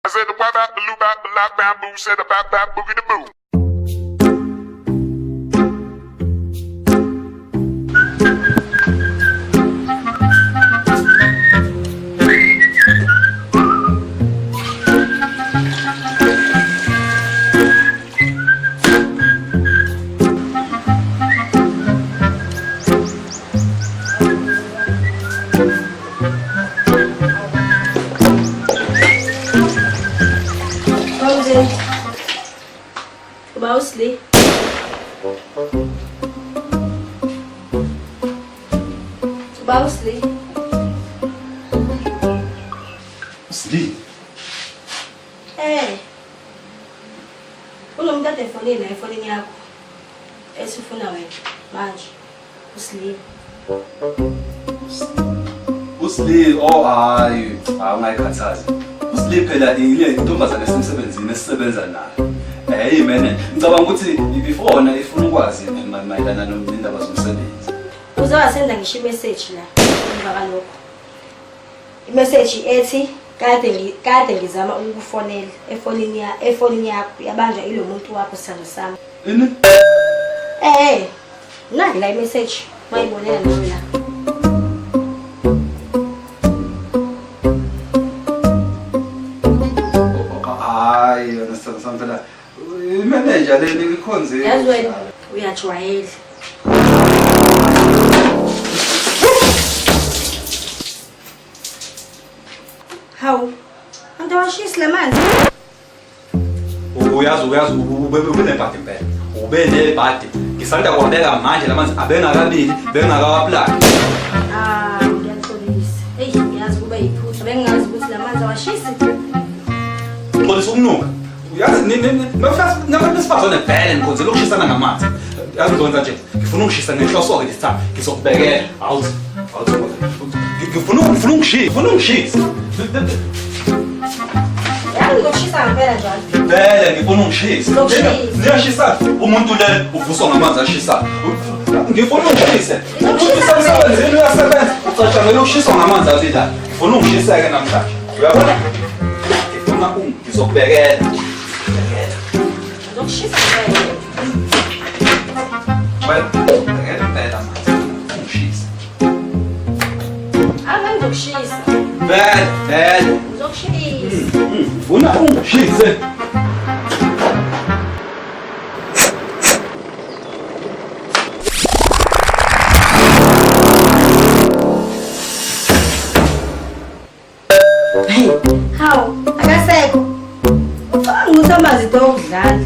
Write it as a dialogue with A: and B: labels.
A: said the wop out the loop out the lock bamboo, said the bop bop boogie the boo.
B: Mostly. Mostly.
C: Sli.
B: Hey. Ulo mdate efonini yakho. Esifuna wena manje. Usli.
C: Usli hayi ungayikhathazi. Usli phela ile intombazane esemsebenzini esisebenza nayo. Hey man, ngicabanga ukuthi before ifuna ukwazi mayelana nomndaba zomsebenzi.
B: Uzawasenda ngisho imessage la emva kalokho. Imessage ethi kade ngizama ukukufonela efonini yakho yabanjwa ilo muntu wakho sithando sami.
C: Ini?
B: Nayi la imessage mayibonela nawe la.
C: Hayi, understand something. Manager le ngikhonze.
B: Yazi wena uyajwayela. Hawu. Antu washisa lamanzi.
C: Uyazi ubebebebhadi impela. Ubelebhadi. Ngisanda kwabeka manje lamanzi abengakabili, bengakawaplani.
B: Ngiyaxolisa. Ngiyazi kuba yiphutha. Bengazi ukuthi lamanzi washisa.
C: Xolisa ukunuka. Uyazi nabantu besifazane vele ngikhonze lokushisana ngamanzi. Yazi ngizokwenza nje. Ngifuna ukushisa ngenhloso-ke this time. Ngizokubekela. Awuthi. Ngifuna ungishisa.
B: Yazi ngokushisa ngempela njalo.
C: Vele ngifuna ungishisa. Niyashisa umuntu le uvuswa ngamanzi ashisa. Ngifuna ungishise. Umuntu emsebenzini uyasebenza. Ucatshangela ukushiswa ngamanzi azila. Ngifuna ungishisa-ke namhlanje. Uyabona? Ngifuna ngizokubekela.
B: Ngokushisa ngempela.
C: Ngibekela impela manje. Ungishisa.
B: Ngizokushisa.
C: Vele.
B: Ngizokushisa.
C: Ngifuna ungishise.
B: Hawu, akasekho. Ufaka nguthambazi dokudlala.